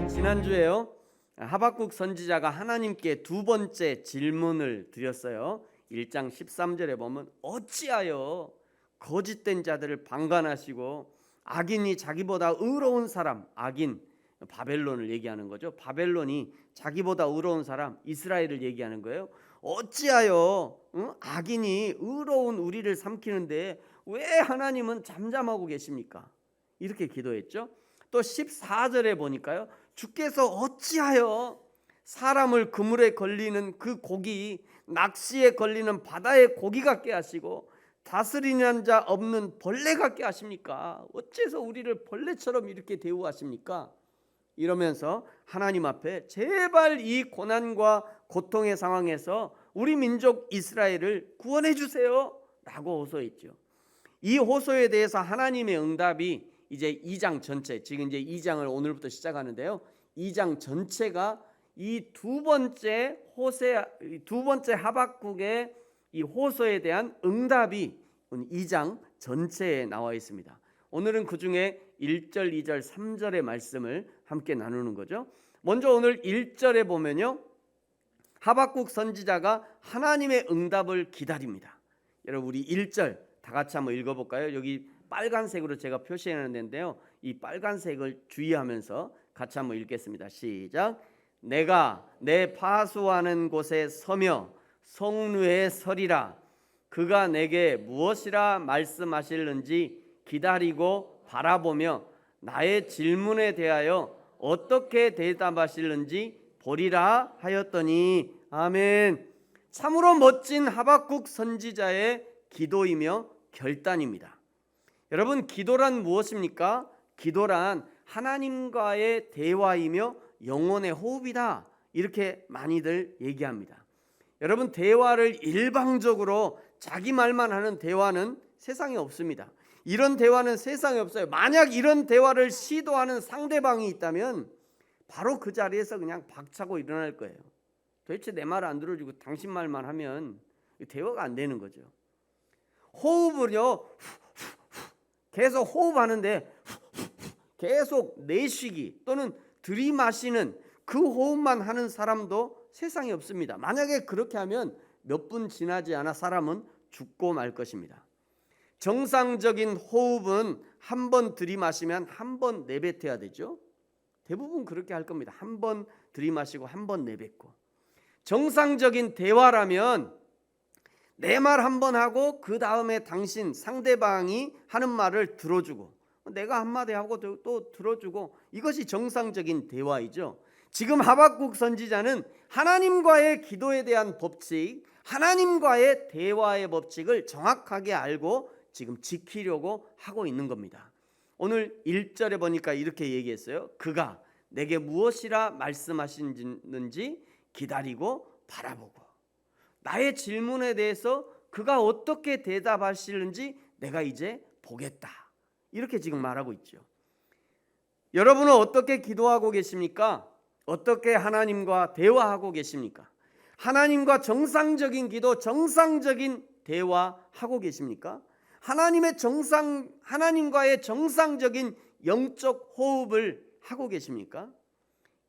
지난주에요, 하박국 선지자가 하나님께 두 번째 질문을 드렸어요. 1장 13절에 보면 어찌하여 거짓된 자들을 방관하시고 악인이 자기보다 의로운 사람, 악인 바벨론을 얘기하는 거죠. 바벨론이 자기보다 의로운 사람 이스라엘을 얘기하는 거예요. 어찌하여 악인이 의로운 우리를 삼키는데 왜 하나님은 잠잠하고 계십니까? 이렇게 기도했죠. 또 14절에 보니까요, 주께서 어찌하여 사람을 그물에 걸리는 그 고기, 낚시에 걸리는 바다의 고기 같게 하시고 다스리는 자 없는 벌레 같게 하십니까? 어째서 우리를 벌레처럼 이렇게 대우하십니까? 이러면서 하나님 앞에 제발 이 고난과 고통의 상황에서 우리 민족 이스라엘을 구원해 주세요 라고 호소했죠. 이 호소에 대해서 하나님의 응답이 이제 2장 전체, 지금 이제 2장을 오늘부터 시작하는데요, 2장 전체가 이 두 번째 하박국의 이 호소에 대한 응답이 2장 전체에 나와 있습니다. 오늘은 그 중에 1절, 2절, 3절의 말씀을 함께 나누는 거죠. 먼저 오늘 1절에 보면요, 하박국 선지자가 하나님의 응답을 기다립니다. 여러분, 우리 1절 다 같이 한번 읽어볼까요? 여기 빨간색으로 제가 표시해놨는데요, 이 빨간색을 주의하면서 같이 한번 읽겠습니다. 시작. 내가 내 파수하는 곳에 서며 성루에 서리라. 그가 내게 무엇이라 말씀하실는지 기다리고 바라보며 나의 질문에 대하여 어떻게 대답하실는지 보리라 하였더니. 아멘. 참으로 멋진 하박국 선지자의 기도이며 결단입니다. 여러분, 기도란 무엇입니까? 기도란 하나님과의 대화이며 영혼의 호흡이다, 이렇게 많이들 얘기합니다. 여러분, 대화를 일방적으로 자기 말만 하는 대화는 세상에 없습니다. 이런 대화는 세상에 없어요. 만약 이런 대화를 시도하는 상대방이 있다면 바로 그 자리에서 그냥 박차고 일어날 거예요. 도대체 내 말 안 들어주고 당신 말만 하면 대화가 안 되는 거죠. 호흡을요, 계속 호흡하는데 계속 내쉬기 또는 들이마시는 그 호흡만 하는 사람도 세상에 없습니다. 만약에 그렇게 하면 몇 분 지나지 않아 사람은 죽고 말 것입니다. 정상적인 호흡은 한 번 들이마시면 한 번 내뱉어야 되죠. 대부분 그렇게 할 겁니다. 한 번 들이마시고 한 번 내뱉고. 정상적인 대화라면 내 말 한 번 하고 그 다음에 당신 상대방이 하는 말을 들어주고 내가 한마디 하고 또 들어주고, 이것이 정상적인 대화이죠. 지금 하박국 선지자는 하나님과의 기도에 대한 법칙, 하나님과의 대화의 법칙을 정확하게 알고 지금 지키려고 하고 있는 겁니다. 오늘 1절에 보니까 이렇게 얘기했어요. 그가 내게 무엇이라 말씀하시는지 기다리고 바라보고, 나의 질문에 대해서 그가 어떻게 대답하시는지 내가 이제 보겠다, 이렇게 지금 말하고 있죠. 여러분은 어떻게 기도하고 계십니까? 어떻게 하나님과 대화하고 계십니까? 하나님과 정상적인 기도, 정상적인 대화하고 계십니까? 하나님과의 정상적인 영적 호흡을 하고 계십니까?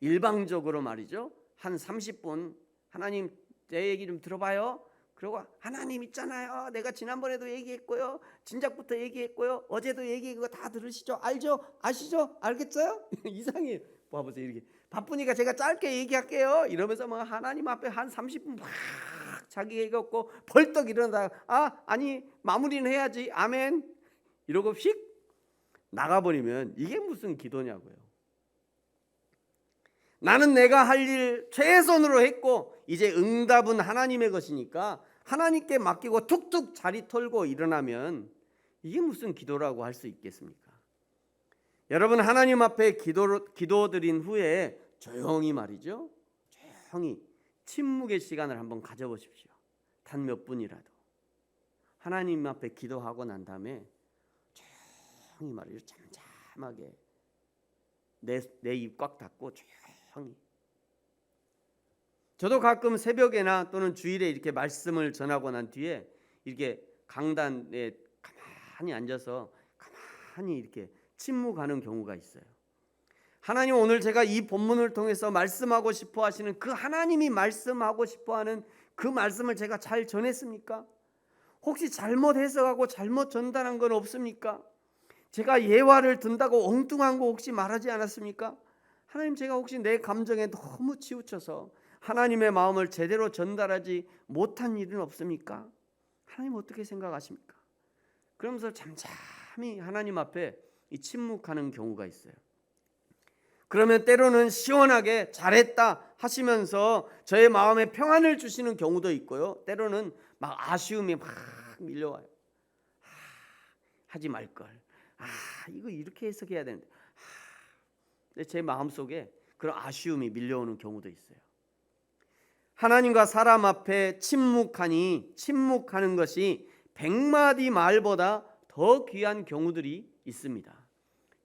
일방적으로 말이죠. 한 30분 하나님 내 얘기 좀 들어봐요. 그리고 하나님 있잖아요. 내가 지난번에도 얘기했고요. 진작부터 얘기했고요. 어제도 얘기했고 다 들으시죠? 알죠? 아시죠? 알겠어요? 이상해요. 봐보세요. 이렇게 바쁘니까 제가 짧게 얘기할게요. 이러면서 뭐 하나님 앞에 한 30분 막 자기 얘기했고 벌떡 일어나다가 아니 마무리는 해야지. 아멘. 이러고 휙 나가버리면 이게 무슨 기도냐고요. 나는 내가 할 일 최선으로 했고 이제 응답은 하나님의 것이니까 하나님께 맡기고 툭툭 자리 털고 일어나면 이게 무슨 기도라고 할 수 있겠습니까? 여러분, 하나님 앞에 기도드린 후에 조용히 말이죠, 조용히 침묵의 시간을 한번 가져보십시오. 단 몇 분이라도 하나님 앞에 기도하고 난 다음에 조용히 말이죠, 잠잠하게 내 입 꽉 닫고 조용히. 저도 가끔 새벽에나 또는 주일에 이렇게 말씀을 전하고 난 뒤에 이렇게 강단에 가만히 앉아서 가만히 이렇게 침묵하는 경우가 있어요. 하나님, 오늘 제가 이 본문을 통해서 말씀하고 싶어 하시는 그 하나님이 말씀하고 싶어 하는 그 말씀을 제가 잘 전했습니까? 혹시 잘못 해석하고 잘못 전달한 건 없습니까? 제가 예화를 든다고 엉뚱한 거 혹시 말하지 않았습니까? 하나님, 제가 혹시 내 감정에 너무 치우쳐서 하나님의 마음을 제대로 전달하지 못한 일은 없습니까? 하나님 어떻게 생각하십니까? 그러면서 잠잠히 하나님 앞에 이 침묵하는 경우가 있어요. 그러면 때로는 시원하게 잘했다 하시면서 저의 마음에 평안을 주시는 경우도 있고요. 때로는 막 아쉬움이 막 밀려와요. 하지 말걸. 이거 이렇게 해석해야 되는데. 근데 제 마음속에 그런 아쉬움이 밀려오는 경우도 있어요. 하나님과 사람 앞에 침묵하는 것이 100마디 말보다 더 귀한 경우들이 있습니다.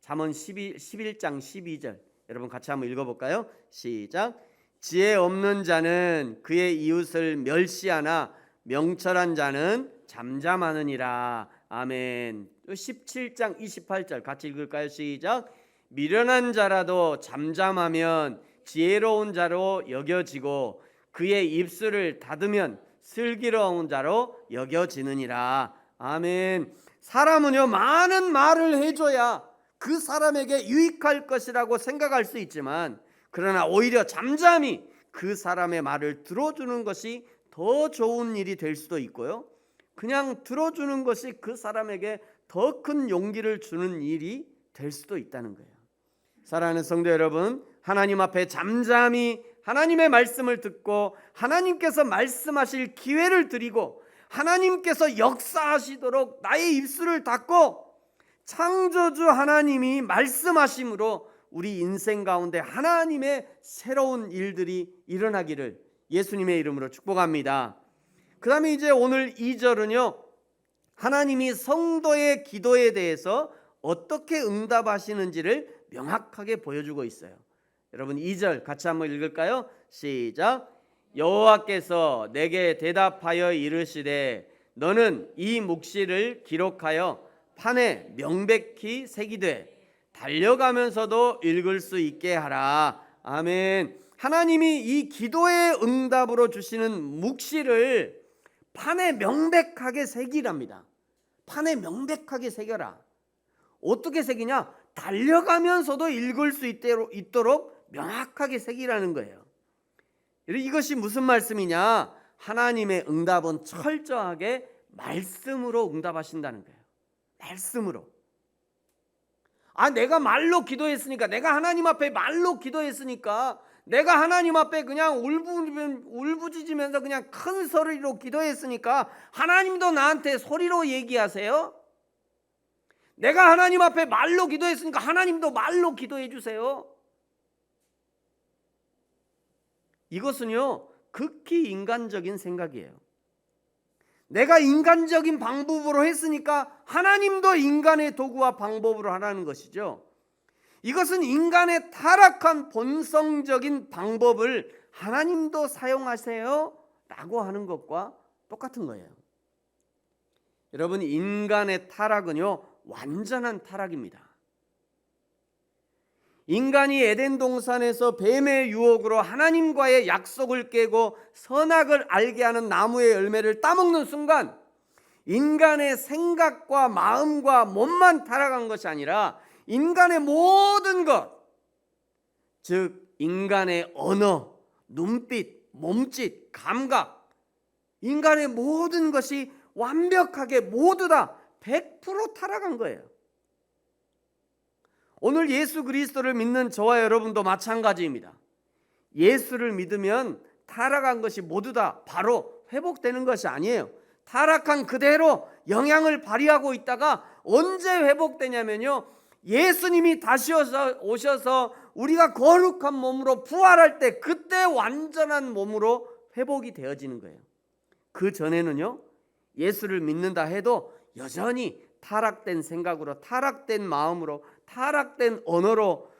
잠언 11장 12절 여러분 같이 한번 읽어볼까요? 시작. 지혜 없는 자는 그의 이웃을 멸시하나 명철한 자는 잠잠하느니라. 아멘. 17장 28절 같이 읽을까요? 시작. 미련한 자라도 잠잠하면 지혜로운 자로 여겨지고 그의 입술을 닫으면 슬기로운 자로 여겨지느니라. 아멘. 사람은요, 많은 말을 해줘야 그 사람에게 유익할 것이라고 생각할 수 있지만, 그러나 오히려 잠잠히 그 사람의 말을 들어주는 것이 더 좋은 일이 될 수도 있고요, 그냥 들어주는 것이 그 사람에게 더 큰 용기를 주는 일이 될 수도 있다는 거예요. 사랑하는 성도 여러분, 하나님 앞에 잠잠히 하나님의 말씀을 듣고 하나님께서 말씀하실 기회를 드리고 하나님께서 역사하시도록 나의 입술을 닫고 창조주 하나님이 말씀하심으로 우리 인생 가운데 하나님의 새로운 일들이 일어나기를 예수님의 이름으로 축복합니다. 그 다음에 이제 오늘 2절은요, 하나님이 성도의 기도에 대해서 어떻게 응답하시는지를 명확하게 보여주고 있어요. 여러분 2절 같이 한번 읽을까요? 시작. 여호와께서 내게 대답하여 이르시되 너는 이 묵시를 기록하여 판에 명백히 새기되 달려가면서도 읽을 수 있게 하라. 아멘. 하나님이 이 기도의 응답으로 주시는 묵시를 판에 명백하게 새기랍니다. 판에 명백하게 새겨라. 어떻게 새기냐? 달려가면서도 읽을 수 있도록 명확하게 새기라는 거예요. 이것이 무슨 말씀이냐? 하나님의 응답은 철저하게 말씀으로 응답하신다는 거예요. 말씀으로. 내가 말로 기도했으니까, 내가 하나님 앞에 말로 기도했으니까, 내가 하나님 앞에 그냥 울부짖으면서 그냥 큰 소리로 기도했으니까 하나님도 나한테 소리로 얘기하세요? 내가 하나님 앞에 말로 기도했으니까 하나님도 말로 기도해 주세요. 이것은요, 극히 인간적인 생각이에요. 내가 인간적인 방법으로 했으니까 하나님도 인간의 도구와 방법으로 하라는 것이죠. 이것은 인간의 타락한 본성적인 방법을 하나님도 사용하세요 라고 하는 것과 똑같은 거예요. 여러분, 인간의 타락은요, 완전한 타락입니다. 인간이 에덴 동산에서 뱀의 유혹으로 하나님과의 약속을 깨고 선악을 알게 하는 나무의 열매를 따먹는 순간 인간의 생각과 마음과 몸만 타락한 것이 아니라 인간의 모든 것, 즉 인간의 언어, 눈빛, 몸짓, 감각, 인간의 모든 것이 완벽하게 모두 다 100% 타락한 거예요. 오늘 예수 그리스도를 믿는 저와 여러분도 마찬가지입니다. 예수를 믿으면 타락한 것이 모두 다 바로 회복되는 것이 아니에요. 타락한 그대로 영향을 발휘하고 있다가 언제 회복되냐면요, 예수님이 다시 오셔서 우리가 거룩한 몸으로 부활할 때 그때 완전한 몸으로 회복이 되어지는 거예요. 그 전에는요, 예수를 믿는다 해도 여전히 타락된 생각으로, 타락된 마음으로, 타락된 언어로,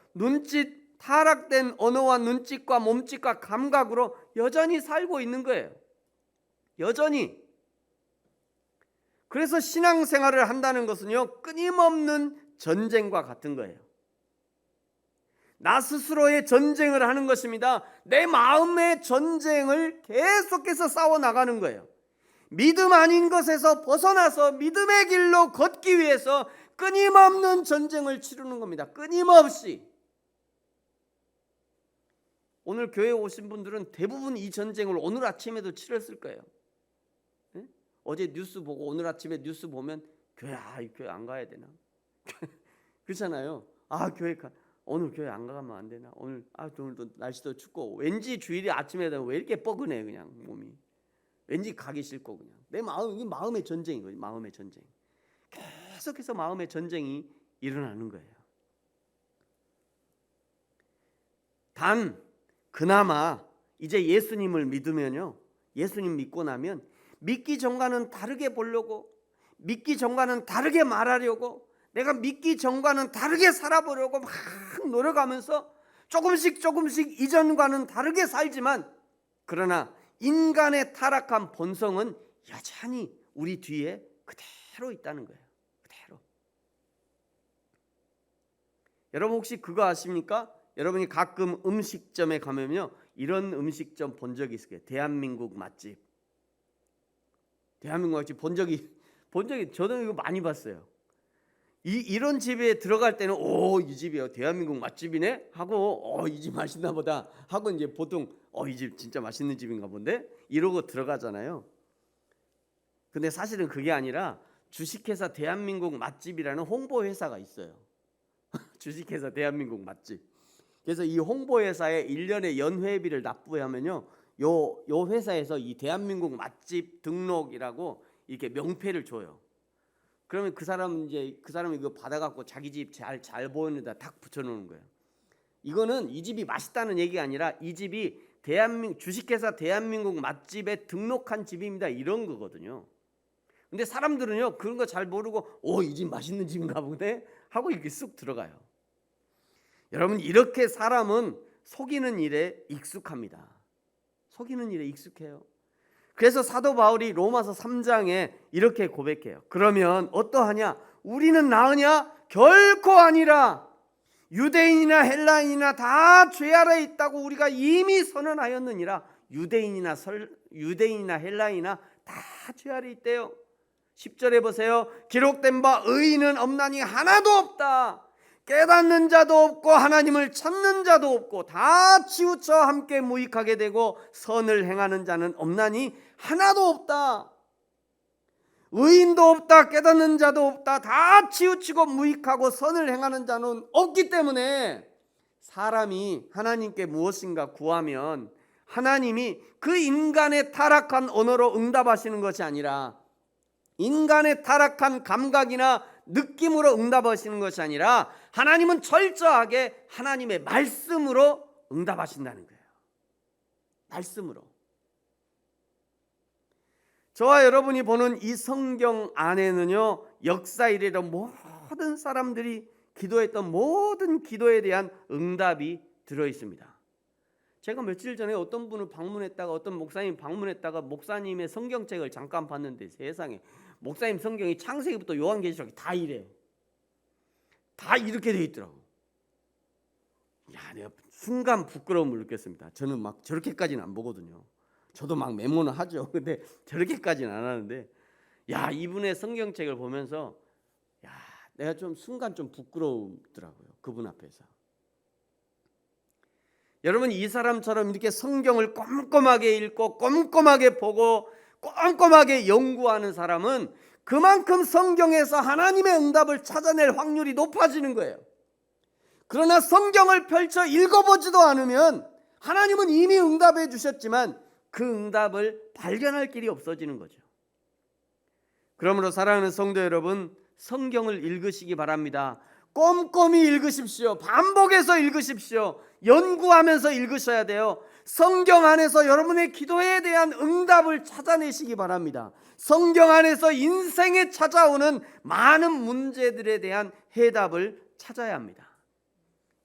타락된 언어와 눈짓과 몸짓과 감각으로 여전히 살고 있는 거예요. 여전히. 그래서 신앙생활을 한다는 것은요, 끊임없는 전쟁과 같은 거예요. 나 스스로의 전쟁을 하는 것입니다. 내 마음의 전쟁을 계속해서 싸워 나가는 거예요. 믿음 아닌 것에서 벗어나서 믿음의 길로 걷기 위해서 끊임없는 전쟁을 치르는 겁니다. 끊임없이. 오늘 교회에 오신 분들은 대부분 이 전쟁을 오늘 아침에도 치렀을 거예요. 네? 어제 뉴스 보고 오늘 아침에 뉴스 보면 이 교회 안 가야 되나? 그렇잖아요. 오늘 교회 안 가면 안 되나? 오늘도 날씨도 춥고 왠지 주일이 아침에 되면 왜 이렇게 뻐근해 그냥 몸이. 왠지 가기 싫고 그냥. 내 마음의 전쟁인 거예요. 마음의 전쟁. 계속해서 마음의 전쟁이 일어나는 거예요. 단 그나마 이제 예수님을 믿으면요. 예수님 믿고 나면 믿기 전과는 다르게 보려고, 믿기 전과는 다르게 말하려고, 내가 믿기 전과는 다르게 살아보려고 막 노력하면서 조금씩 이전과는 다르게 살지만, 그러나 인간의 타락한 본성은 여전히 우리 뒤에 그대로 있다는 거예요. 그대로. 여러분 혹시 그거 아십니까? 여러분이 가끔 음식점에 가면요, 이런 음식점 본 적이 있을 거예요. 대한민국 맛집. 대한민국 맛집 본 적이 저도 이거 많이 봤어요. 이런 집에 들어갈 때는 이 집이요 대한민국 맛집이네 하고 이 집 맛있나 보다 하고 이제 보통 이 집 진짜 맛있는 집인가 본데 이러고 들어가잖아요. 근데 사실은 그게 아니라 주식회사 대한민국 맛집이라는 홍보회사가 있어요. 주식회사 대한민국 맛집. 그래서 이 홍보회사에 1년에 연회비를 납부하면요, 요 회사에서 이 대한민국 맛집 등록이라고 이렇게 명패를 줘요. 그러면 그 사람이 이거 받아갖고 자기 집 잘 보이는 데다 탁 붙여놓는 거예요. 이거는 이 집이 맛있다는 얘기가 아니라 이 집이 주식회사 대한민국 맛집에 등록한 집입니다, 이런 거거든요. 근데 사람들은요 그런 거 잘 모르고 이 집 맛있는 집인가 보네 하고 이렇게 쑥 들어가요. 여러분 이렇게 사람은 속이는 일에 익숙합니다. 속이는 일에 익숙해요. 그래서 사도 바울이 로마서 3장에 이렇게 고백해요. 그러면 어떠하냐? 우리는 나으냐? 결코 아니라. 유대인이나 헬라인이나 다 죄 아래에 있다고 우리가 이미 선언하였느니라. 유대인이나 헬라인이나 다 죄 아래에 있대요. 10절에 보세요. 기록된 바 의인은 없나니 하나도 없다. 깨닫는 자도 없고 하나님을 찾는 자도 없고 다 치우쳐 함께 무익하게 되고 선을 행하는 자는 없나니 하나도 없다. 의인도 없다. 깨닫는 자도 없다. 다 치우치고 무익하고 선을 행하는 자는 없기 때문에 사람이 하나님께 무엇인가 구하면 하나님이 그 인간의 타락한 언어로 응답하시는 것이 아니라, 인간의 타락한 감각이나 느낌으로 응답하시는 것이 아니라 하나님은 철저하게 하나님의 말씀으로 응답하신다는 거예요. 말씀으로. 저와 여러분이 보는 이 성경 안에는요, 역사 이래로 모든 사람들이 기도했던 모든 기도에 대한 응답이 들어 있습니다. 제가 며칠 전에 어떤 분을 방문했다가, 어떤 목사님 방문했다가 목사님의 성경책을 잠깐 봤는데, 세상에 목사님 성경이 창세기부터 요한계시록이 다 이래요. 다 이렇게 돼 있더라고. 내가 순간 부끄러움을 느꼈습니다. 저는 막 저렇게까지는 안 보거든요. 저도 막 메모는 하죠. 근데 저렇게까지는 안 하는데, 이분의 성경책을 보면서 내가 좀 순간 좀 부끄러우더라고요. 그분 앞에서. 여러분 이 사람처럼 이렇게 성경을 꼼꼼하게 읽고 꼼꼼하게 보고 꼼꼼하게 연구하는 사람은 그만큼 성경에서 하나님의 응답을 찾아낼 확률이 높아지는 거예요. 그러나 성경을 펼쳐 읽어보지도 않으면 하나님은 이미 응답해 주셨지만 그 응답을 발견할 길이 없어지는 거죠. 그러므로 사랑하는 성도 여러분, 성경을 읽으시기 바랍니다. 꼼꼼히 읽으십시오. 반복해서 읽으십시오. 연구하면서 읽으셔야 돼요. 성경 안에서 여러분의 기도에 대한 응답을 찾아내시기 바랍니다. 성경 안에서 인생에 찾아오는 많은 문제들에 대한 해답을 찾아야 합니다.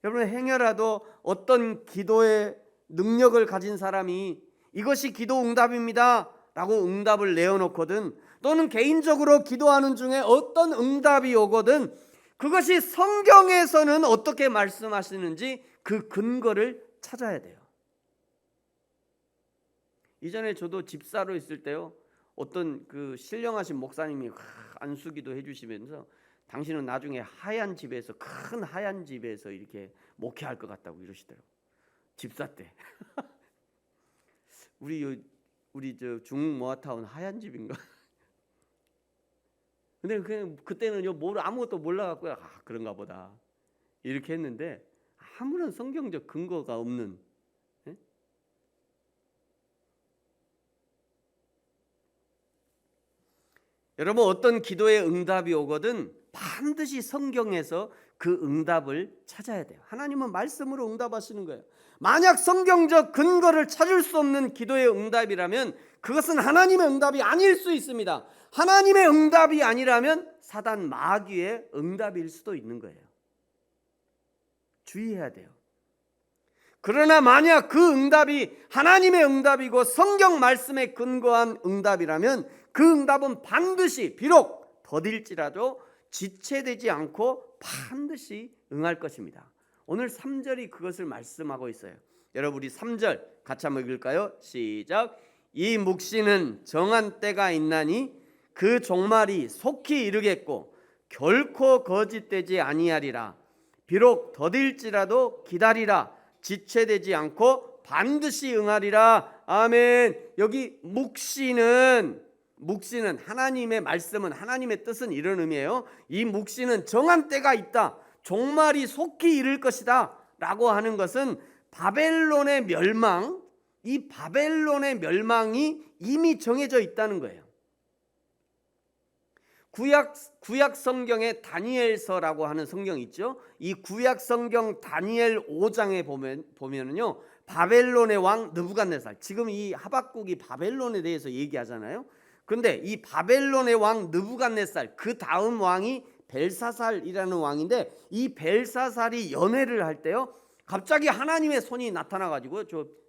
여러분 행여라도 어떤 기도의 능력을 가진 사람이 이것이 기도 응답입니다 라고 응답을 내어놓거든, 또는 개인적으로 기도하는 중에 어떤 응답이 오거든 그것이 성경에서는 어떻게 말씀하시는지 그 근거를 찾아야 돼요. 이전에 저도 집사로 있을 때요, 어떤 그 신령하신 목사님이 안수기도 해주시면서 당신은 나중에 하얀 집에서, 큰 하얀 집에서 이렇게 목회할 것 같다고 이러시더라고요. 집사 때. 우리 저 중흥 모아타운 하얀 집인가? 근데 그때는요, 아무것도 몰라갖고요, 그런가 보다 이렇게 했는데 아무런 성경적 근거가 없는, 예? 여러분, 어떤 기도의 응답이 오거든 반드시 성경에서 그 응답을 찾아야 돼요. 하나님은 말씀으로 응답하시는 거예요. 만약 성경적 근거를 찾을 수 없는 기도의 응답이라면 그것은 하나님의 응답이 아닐 수 있습니다. 하나님의 응답이 아니라면 사단 마귀의 응답일 수도 있는 거예요. 주의해야 돼요. 그러나 만약 그 응답이 하나님의 응답이고 성경 말씀에 근거한 응답이라면 그 응답은 반드시, 비록 더딜지라도 지체되지 않고 반드시 응할 것입니다. 오늘 3절이 그것을 말씀하고 있어요. 여러분, 우리 3절 같이 한번 읽을까요? 시작. 이 묵시는 정한 때가 있나니 그 종말이 속히 이르겠고 결코 거짓되지 아니하리라. 비록 더딜지라도 기다리라. 지체되지 않고 반드시 응하리라. 아멘. 여기 묵시는 하나님의 말씀은, 하나님의 뜻은 이런 의미예요. 이 묵시는 정한 때가 있다, 종말이 속히 이를 것이다 라고 하는 것은 바벨론의 멸망, 이 바벨론의 멸망이 이미 정해져 있다는 거예요. 구약 성경에 다니엘서라고 하는 성경이 있죠. 이 구약 성경 다니엘 5장에 보면은요, 바벨론의 왕 느부갓네살, 지금 이 하박국이 바벨론에 대해서 얘기하잖아요. 그런데 이 바벨론의 왕 느부갓네살, 그 다음 왕이 벨사살이라는 왕인데, 이 벨사살이 연회를 할 때요, 갑자기 하나님의 손이 나타나가지고,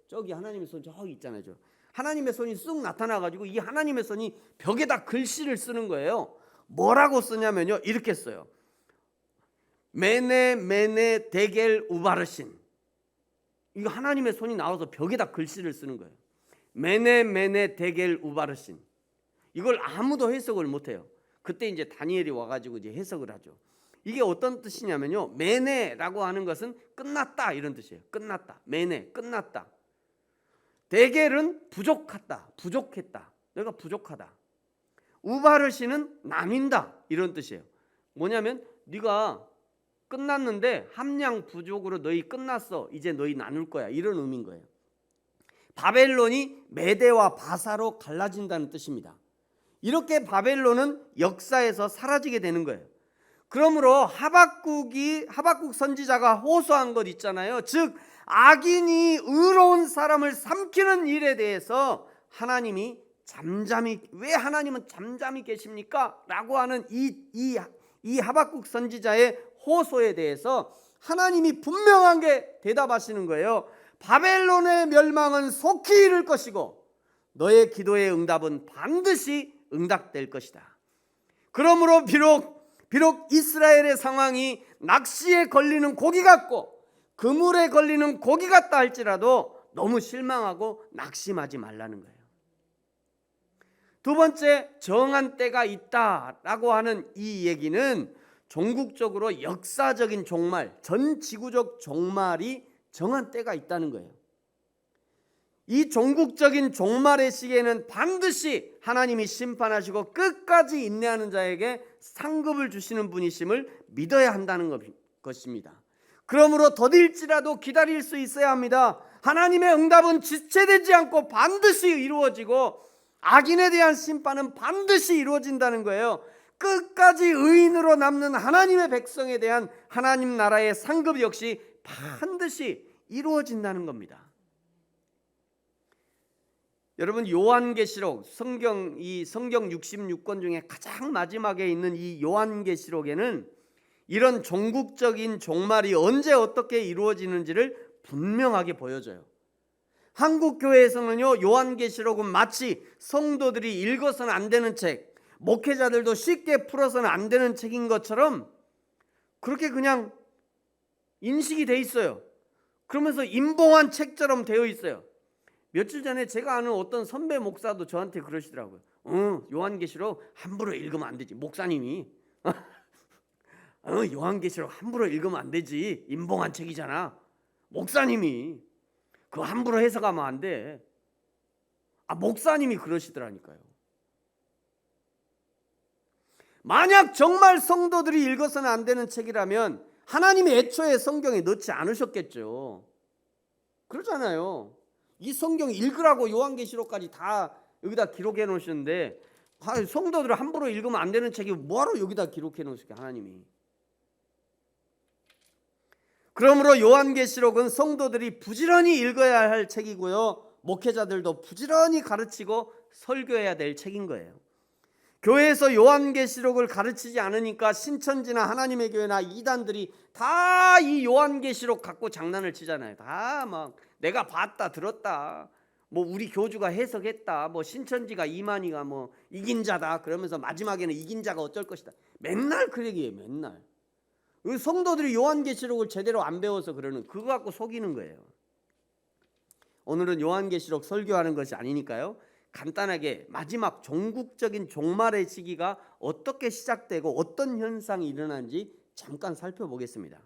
저기 하나님의 손 저기 있잖아요. 하나님의 손이 쑥 나타나가지고 이 하나님의 손이 벽에다 글씨를 쓰는 거예요. 뭐라고 쓰냐면요, 이렇게 써요. 메네 데겔 우바르신. 이거 하나님의 손이 나와서 벽에다 글씨를 쓰는 거예요. 메네 데겔 우바르신. 이걸 아무도 해석을 못해요. 그때 이제 다니엘이 와가지고 이제 해석을 하죠. 이게 어떤 뜻이냐면요, 메네라고 하는 것은 끝났다 이런 뜻이에요. 끝났다. 메네, 끝났다. 데겔은 부족하다, 부족했다. 내가 부족하다. 우바르시는 나뉜다 이런 뜻이에요. 뭐냐면 네가 끝났는데 함량 부족으로 너희 끝났어, 이제 너희 나눌 거야, 이런 의미인 거예요. 바벨론이 메대와 바사로 갈라진다는 뜻입니다. 이렇게 바벨론은 역사에서 사라지게 되는 거예요. 그러므로 하박국 선지자가 호소한 것 있잖아요. 즉 악인이 의로운 사람을 삼키는 일에 대해서 왜 하나님은 잠잠히 계십니까? 라고 하는 이 하박국 선지자의 호소에 대해서 하나님이 분명하게 대답하시는 거예요. 바벨론의 멸망은 속히 이를 것이고 너의 기도의 응답은 반드시 응답될 것이다. 그러므로 비록 이스라엘의 상황이 낚시에 걸리는 고기 같고 그물에 걸리는 고기 같다 할지라도 너무 실망하고 낙심하지 말라는 거예요. 두 번째, 정한 때가 있다라고 하는 이 얘기는 종국적으로 역사적인 종말, 전 지구적 종말이 정한 때가 있다는 거예요. 이 종국적인 종말의 시기에는 반드시 하나님이 심판하시고 끝까지 인내하는 자에게 상급을 주시는 분이심을 믿어야 한다는 것입니다. 그러므로 더딜지라도 기다릴 수 있어야 합니다. 하나님의 응답은 지체되지 않고 반드시 이루어지고 악인에 대한 심판은 반드시 이루어진다는 거예요. 끝까지 의인으로 남는 하나님의 백성에 대한 하나님 나라의 상급 역시 반드시 이루어진다는 겁니다. 여러분, 요한계시록, 성경 66권 중에 가장 마지막에 있는 이 요한계시록에는 이런 종국적인 종말이 언제 어떻게 이루어지는지를 분명하게 보여줘요. 한국 교회에서는요, 요한계시록은 마치 성도들이 읽어서는 안 되는 책, 목회자들도 쉽게 풀어서는 안 되는 책인 것처럼 그렇게 그냥 인식이 돼 있어요. 그러면서 임봉한 책처럼 되어 있어요. 며칠 전에 제가 아는 어떤 선배 목사도 저한테 그러시더라고요. 요한계시록 함부로 읽으면 안 되지. 목사님이 요한계시록 함부로 읽으면 안 되지. 임봉한 책이잖아. 목사님이 그거 함부로 해석하면 안 돼. 목사님이 그러시더라니까요. 만약 정말 성도들이 읽어서는 안 되는 책이라면 하나님이 애초에 성경에 넣지 않으셨겠죠. 그러잖아요. 이 성경 읽으라고 요한계시록까지 다 여기다 기록해 놓으셨는데 성도들을 함부로 읽으면 안 되는 책이 뭐하러 여기다 기록해 놓으실까 하나님이. 그러므로 요한계시록은 성도들이 부지런히 읽어야 할 책이고요, 목회자들도 부지런히 가르치고 설교해야 될 책인 거예요. 교회에서 요한계시록을 가르치지 않으니까 신천지나 하나님의 교회나 이단들이 다 이 요한계시록 갖고 장난을 치잖아요. 다 막 내가 봤다 들었다, 뭐 우리 교주가 해석했다, 뭐 신천지가 이만희가 뭐 이긴 자다 그러면서 마지막에는 이긴 자가 어쩔 것이다. 맨날 그 얘기예요. 맨날. 성도들이 요한계시록을 제대로 안 배워서 그러는, 그거 갖고 속이는 거예요. 오늘은 요한계시록 설교하는 것이 아니니까요, 간단하게 마지막 종국적인 종말의 시기가 어떻게 시작되고 어떤 현상이 일어나는지 잠깐 살펴보겠습니다.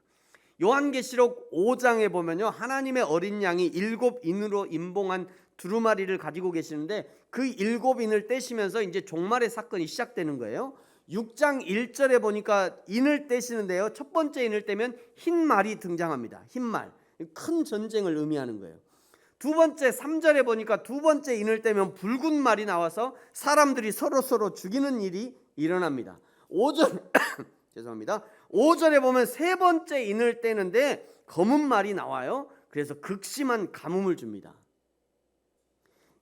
요한계시록 5장에 보면요, 하나님의 어린 양이 7인으로 임봉한 두루마리를 가지고 계시는데 그 7인을 떼시면서 이제 종말의 사건이 시작되는 거예요. 6장 1절에 보니까 인을 떼시는데요, 첫 번째 인을 떼면 흰 말이 등장합니다. 흰 말, 큰 전쟁을 의미하는 거예요. 두 번째 3절에 보니까 두 번째 인을 떼면 붉은 말이 나와서 사람들이 서로 죽이는 일이 일어납니다. 5절 죄송합니다. 5절에 보면 세 번째 인을 떼는데 검은 말이 나와요. 그래서 극심한 가뭄을 줍니다.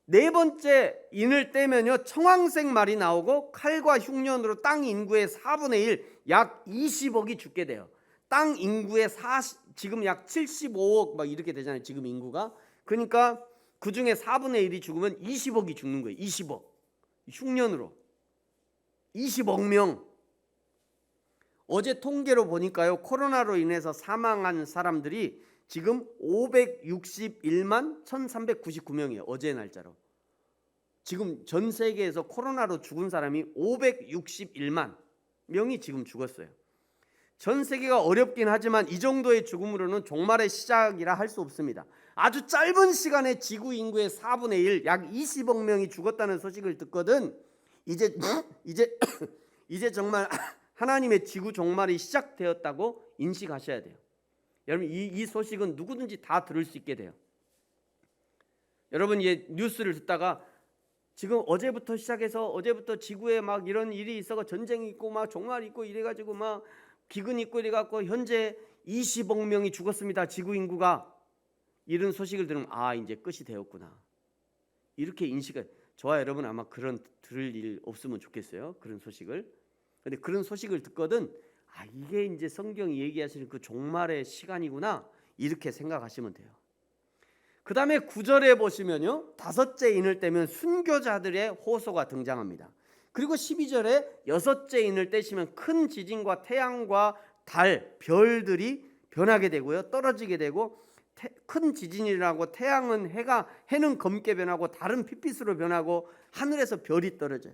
네 번째 인을 떼면요, 청황색 말이 나오고 칼과 흉년으로 땅 인구의 4분의 1, 약 20억이 죽게 돼요. 땅 인구의 지금 약 75억 막 이렇게 되잖아요, 지금 인구가. 그러니까 그 중에 4분의 1이 죽으면 20억이 죽는 거예요. 20억. 흉년으로 20억 명. 어제 통계로 보니까요, 코로나로 인해서 사망한 사람들이 지금 561만 1399명이에요. 어제 날짜로. 지금 전 세계에서 코로나로 죽은 사람이 561만 명이 지금 죽었어요. 전 세계가 어렵긴 하지만 이 정도의 죽음으로는 종말의 시작이라 할 수 없습니다. 아주 짧은 시간에 지구 인구의 4분의 1, 약 20억 명이 죽었다는 소식을 듣거든 이제 정말 하나님의 지구 종말이 시작되었다고 인식하셔야 돼요. 여러분, 이 소식은 누구든지 다 들을 수 있게 돼요. 여러분, 뉴스를 듣다가 지금 어제부터 시작해서 어제부터 지구에 막 이런 일이 있어서 전쟁이 있고 막 종말이 있고 이래가지고 막 기근 있고 이래갖고 현재 20억 명이 죽었습니다, 지구 인구가. 이런 소식을 들으면 이제 끝이 되었구나, 이렇게 인식을. 저와 여러분 아마 그런 들을 일 없으면 좋겠어요, 그런 소식을. 근데 그런 소식을 듣거든 이게 이제 성경이 얘기하시는 그 종말의 시간이구나, 이렇게 생각하시면 돼요. 그 다음에 9절에 보시면요, 다섯째 인을 떼면 순교자들의 호소가 등장합니다. 그리고 12절에 여섯째 인을 떼시면 큰 지진과 태양과 달, 별들이 변하게 되고요, 떨어지게 되고, 큰 지진이라고 해는 검게 변하고 달은 핏빛으로 변하고 하늘에서 별이 떨어져요.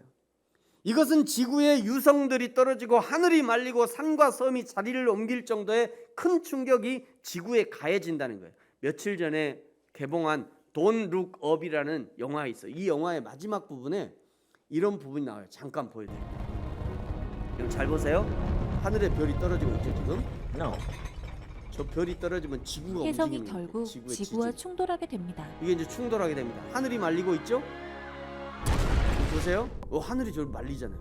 이것은 지구의 유성들이 떨어지고 하늘이 말리고 산과 섬이 자리를 옮길 정도의 큰 충격이 지구에 가해진다는 거예요. 며칠 전에 개봉한 Don't Look Up이라는 영화 있어요. 이 영화의 마지막 부분에 이런 부분이 나와요. 잠깐 보여드릴게요. 여러분 잘 보세요. 하늘에 별이 떨어지고 있죠 지금? No. 저 별이 떨어지면 지구가 혜성이 움직이는 거예요. 결국 지구와 충돌하게 됩니다. 이게 이제 충돌하게 됩니다. 하늘이 말리고 있죠? 보세요. 하늘이 저를 말리잖아요.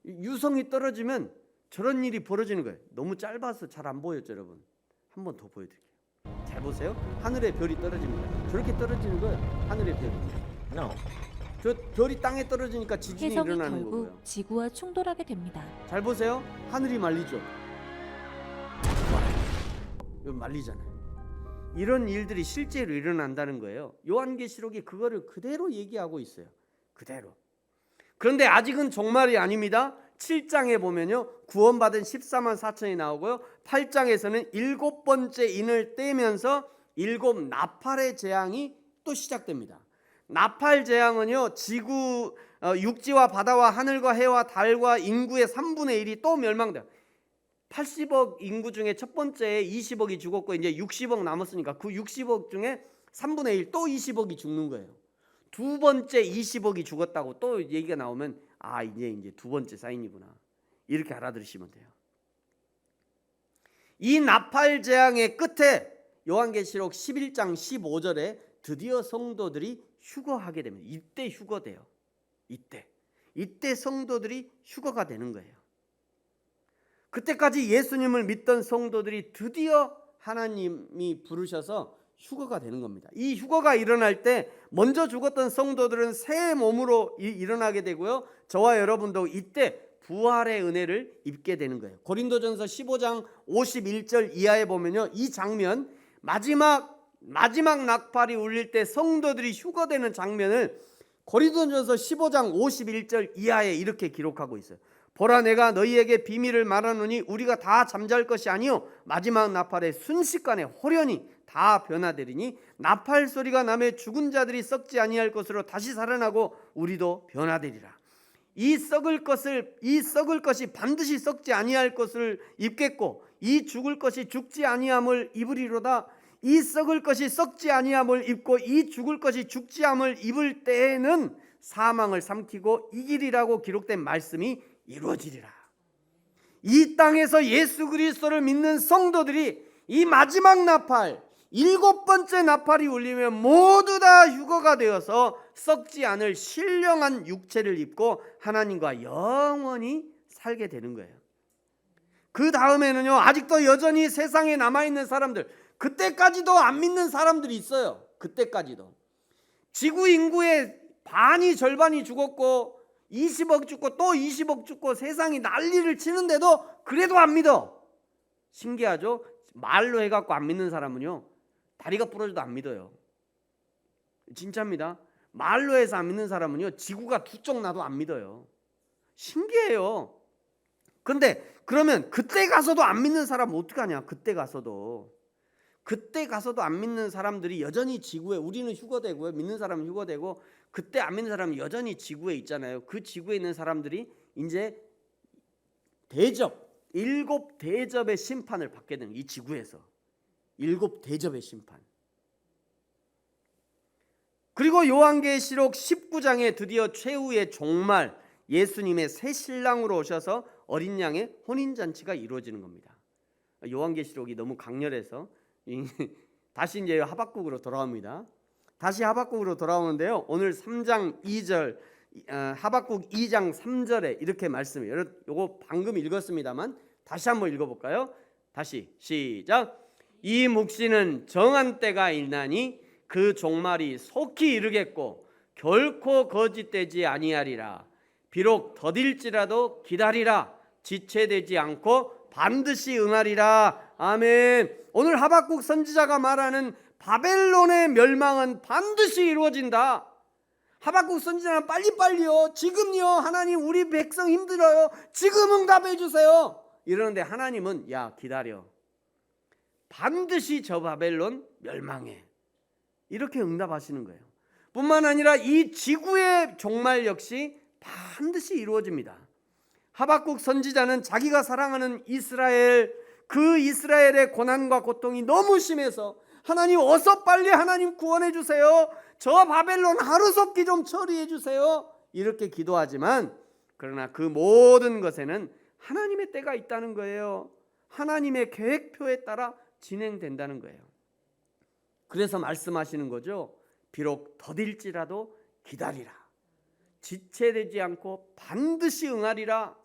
유성이 떨어지면 저런 일이 벌어지는 거예요. 너무 짧아서 잘 안 보였죠, 여러분? 한 번 더 보여드릴게요. 잘 보세요. 하늘에 별이 떨어집니다. 저렇게 떨어지는 거예요. 하늘에 별이. No. 저 별이 땅에 떨어지니까 지진이 혜성이 일어나는 결국 거고요. 지구와 충돌하게 됩니다. 잘 보세요. 하늘이 말리죠. 이거 말리잖아요. 이런 일들이 실제로 일어난다는 거예요. 요한계시록이 그거를 그대로 얘기하고 있어요. 그대로. 그런데 아직은 종말이 아닙니다. 7장에 보면요, 구원받은 14만 4천이 나오고요, 8장에서는 7번째 인을 떼면서 7 나팔의 재앙이 또 시작됩니다. 나팔 재앙은요, 지구 육지와 바다와 하늘과 해와 달과 인구의 3분의 1이 또 멸망돼요. 80억 인구 중에 첫 번째에 20억이 죽었고 이제 60억 남았으니까 그 60억 중에 3분의 1 또 20억이 죽는 거예요. 두 번째 20억이 죽었다고 또 얘기가 나오면 이제 두 번째 사인이구나, 이렇게 알아들으시면 돼요. 이 나팔 재앙의 끝에 요한계시록 11장 15절에 드디어 성도들이 휴거하게 됩니다. 이때 휴거돼요. 이때 성도들이 휴거가 되는 거예요. 그때까지 예수님을 믿던 성도들이 드디어 하나님이 부르셔서 휴거가 되는 겁니다. 이 휴거가 일어날 때 먼저 죽었던 성도들은 새 몸으로 일어나게 되고요, 저와 여러분도 이때 부활의 은혜를 입게 되는 거예요. 고린도전서 15장 51절 이하에 보면요, 이 장면, 마지막 나팔이 울릴 때 성도들이 휴거되는 장면을 고린도전서 15장 51절 이하에 이렇게 기록하고 있어요. 보라, 내가 너희에게 비밀을 말하노니 우리가 다 잠잘 것이 아니요 마지막 나팔에 순식간에 호련히 다 변화되리니 나팔 소리가 나매 죽은 자들이 썩지 아니할 것으로 다시 살아나고 우리도 변화되리라. 이 썩을 것이 반드시 썩지 아니할 것을 입겠고 이 죽을 것이 죽지 아니함을 입으리로다. 이 썩을 것이 썩지 아니함을 입고 이 죽을 것이 죽지 않음을 입을 때에는 사망을 삼키고 이기리라고 기록된 말씀이 이루어지리라. 이 땅에서 예수 그리스도를 믿는 성도들이 이 마지막 나팔, 7번째 나팔이 울리면 모두 다 휴거가 되어서 썩지 않을 신령한 육체를 입고 하나님과 영원히 살게 되는 거예요. 그 다음에는요, 아직도 여전히 세상에 남아있는 사람들, 그때까지도 안 믿는 사람들이 있어요. 그때까지도 지구 인구의 절반이 죽었고 20억 죽고 또 20억 죽고 세상이 난리를 치는데도 그래도 안 믿어. 신기하죠? 말로 해갖고 안 믿는 사람은요, 다리가 부러져도 안 믿어요. 진짜입니다. 말로 해서 안 믿는 사람은요, 지구가 두 쪽 나도 안 믿어요. 신기해요. 근데 그러면 그때 가서도 안 믿는 사람은 어떡하냐? 그때 가서도 안 믿는 사람들이 여전히 지구에, 우리는 휴거되고요, 믿는 사람은 휴거되고, 그때 안 믿는 사람은 여전히 지구에 있잖아요. 그 지구에 있는 사람들이 이제 7 대접의 심판을 받게 되는, 이 지구에서 7 대접의 심판. 그리고 요한계시록 19장에 드디어 최후의 종말, 예수님의 새 신랑으로 오셔서 어린 양의 혼인잔치가 이루어지는 겁니다. 요한계시록이 너무 강렬해서 다시 이제 하박국으로 돌아옵니다. 다시 하박국으로 돌아오는데요, 오늘 3장 2절, 하박국 2장 3절에 이렇게 말씀해요. 요거 방금 읽었습니다만 다시 한번 읽어볼까요? 다시 시작. 이 묵시는 정한 때가 일나니 그 종말이 속히 이르겠고 결코 거짓되지 아니하리라. 비록 더딜지라도 기다리라. 지체되지 않고 반드시 응하리라. 아멘. 오늘 하박국 선지자가 말하는 바벨론의 멸망은 반드시 이루어진다. 하박국 선지자는 빨리빨리요, 지금요, 하나님 우리 백성 힘들어요, 지금 응답해 주세요 이러는데 하나님은 야 기다려, 반드시 저 바벨론 멸망해, 이렇게 응답하시는 거예요. 뿐만 아니라 이 지구의 종말 역시 반드시 이루어집니다. 하박국 선지자는 자기가 사랑하는 이스라엘, 그 이스라엘의 고난과 고통이 너무 심해서 하나님 어서 빨리 하나님 구원해 주세요, 저 바벨론 하루속히 좀 처리해 주세요 이렇게 기도하지만, 그러나 그 모든 것에는 하나님의 때가 있다는 거예요. 하나님의 계획표에 따라 진행된다는 거예요. 그래서 말씀하시는 거죠. 비록 더딜지라도 기다리라. 지체되지 않고 반드시 응하리라.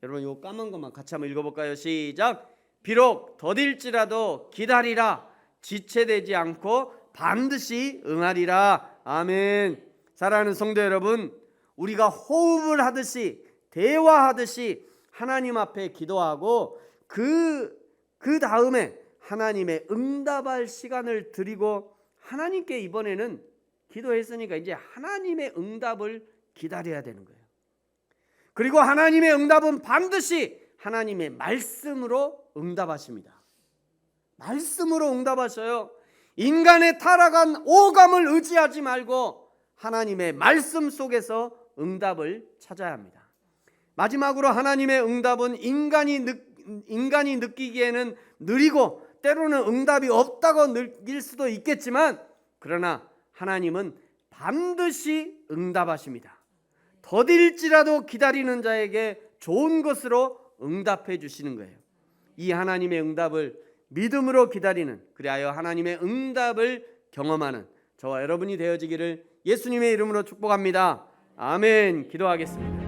여러분 이 까만 것만 같이 한번 읽어볼까요? 시작. 비록 더딜지라도 기다리라. 지체되지 않고 반드시 응하리라. 아멘. 사랑하는 성도 여러분, 우리가 호흡을 하듯이 대화하듯이 하나님 앞에 기도하고 그 다음에 하나님의 응답할 시간을 드리고, 하나님께 이번에는 기도했으니까 이제 하나님의 응답을 기다려야 되는 거예요. 그리고 하나님의 응답은 반드시 하나님의 말씀으로 응답하십니다. 말씀으로 응답하셔요. 인간의 타락한 오감을 의지하지 말고 하나님의 말씀 속에서 응답을 찾아야 합니다. 마지막으로 하나님의 응답은 인간이 느끼기에는 느리고 때로는 응답이 없다고 느낄 수도 있겠지만, 그러나 하나님은 반드시 응답하십니다. 더딜지라도 기다리는 자에게 좋은 것으로 응답해 주시는 거예요. 이 하나님의 응답을 믿음으로 기다리는, 그리하여 하나님의 응답을 경험하는 저와 여러분이 되어지기를 예수님의 이름으로 축복합니다. 아멘. 기도하겠습니다.